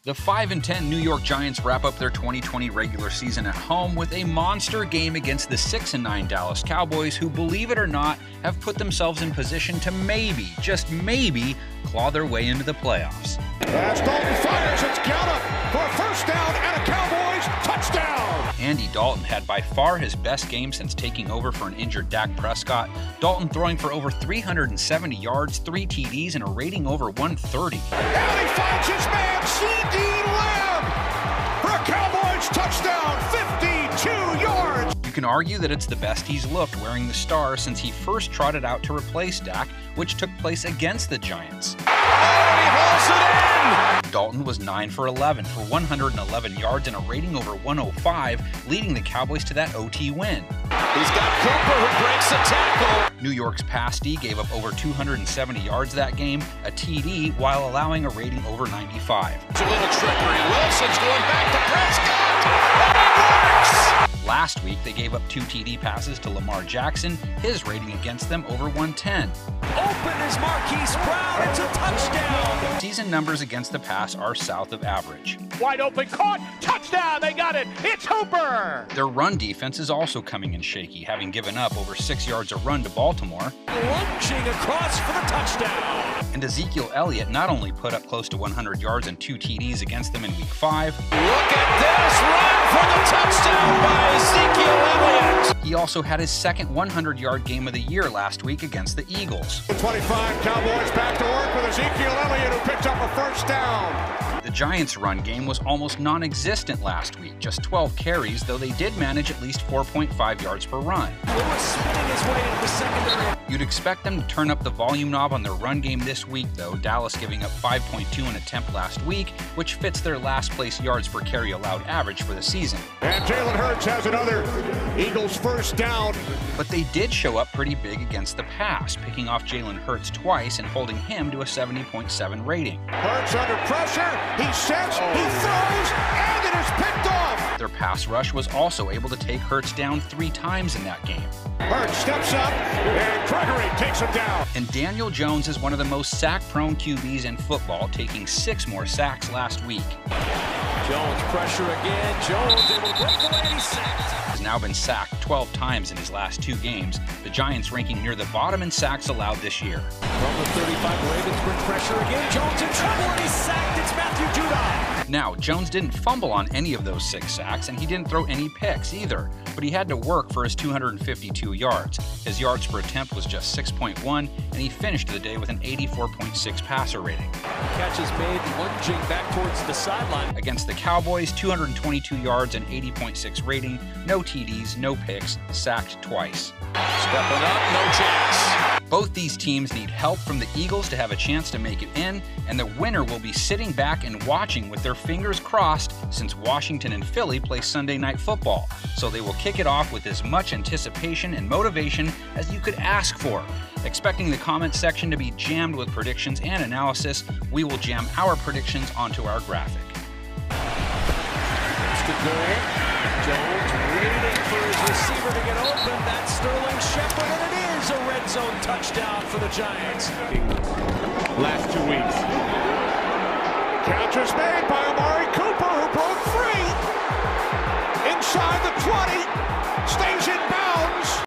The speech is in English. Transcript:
The 5-10 New York Giants wrap up their 2020 regular season at home with a monster game against the 6-9 Dallas Cowboys, who, believe it or not, have put themselves in position to maybe, just maybe, claw their way into the playoffs. As Dalton fires, it's Gallup for a first down and a Cowboys touchdown! Andy Dalton had by far his best game since taking over for an injured Dak Prescott. Dalton throwing for over 370 yards, 3 TDs, and a rating over 130. And he finds his man, C.D. Lamb, for a Cowboys touchdown, 52 yards! You can argue that it's the best he's looked wearing the star since he first trotted out to replace Dak, which took place against the Giants. Oh, he hauls it in! Dalton was 9 for 11 for 111 yards and a rating over 105, leading the Cowboys to that OT win. He's got Cooper who breaks a tackle. New York's pass D gave up over 270 yards that game, a TD, while allowing a rating over 95. It's a little trickery. Wilson's going back to Prescott. And it works! Last week, they gave up 2 TD passes to Lamar Jackson, his rating against them over 110. Open is Marquise Brown. It's a touchdown. Season numbers against the pass are south of average. Wide open, caught, touchdown. They got it. It's Hooper. Their run defense is also coming in shaky, having given up over 6 yards a run to Baltimore. Lunging across for the touchdown. And Ezekiel Elliott not only put up close to 100 yards and 2 TDs against them in Week 5. Look at this run for the touchdown by Ezekiel Elliott. He also had his second 100-yard game of the year last week against the Eagles. 25 Cowboys back to work with Ezekiel Elliott, who picked up a first down. The Giants' run game was almost non-existent last week, just 12 carries, though they did manage at least 4.5 yards per run. Lewis spinning his way into the secondary. You'd expect them to turn up the volume knob on their run game this week, though, Dallas giving up 5.2 an attempt last week, which fits their last-place yards per carry allowed average for the season. And Jalen Hurts has another Eagles first down. But they did show up pretty big against the pass, picking off Jalen Hurts twice and holding him to a 70.7 rating. Hurts under pressure, he sets, he throws, and it is picked off! Their pass rush was also able to take Hurts down 3 times in that game. Hurts steps up, and Gregory takes him down. And Daniel Jones is one of the most sack-prone QBs in football, taking 6 more sacks last week. Jones pressure again, Jones able to break away, and he's sacked. Has now been sacked 12 times in his last 2 games, the Giants ranking near the bottom in sacks allowed this year. From the 35, Ravens bring pressure again, Jones in trouble, and he's sacked, it's Matthew Judon. Now, Jones didn't fumble on any of those 6 sacks, and he didn't throw any picks either, but he had to work for his 252 yards. His yards per attempt was just 6.1, and he finished the day with an 84.6 passer rating. Catch is made, lunging back towards the sideline. Against the Cowboys, 222 yards and 80.6 rating, no TDs, no picks, sacked twice. Stepping up, no chance. Both these teams need help from the Eagles to have a chance to make it in, and the winner will be sitting back and watching with their fingers crossed since Washington and Philly play Sunday Night Football. So they will kick it off with as much anticipation and motivation as you could ask for. Expecting the comments section to be jammed with predictions and analysis, we will jam our predictions onto our graphic. It's the goal. Jones waiting for his receiver to get open. That's Sterling Shepard, and it is a red zone touchdown for the Giants. Last 2 weeks. Catch is made by Amari Cooper, who broke free. Inside the 20. Stays in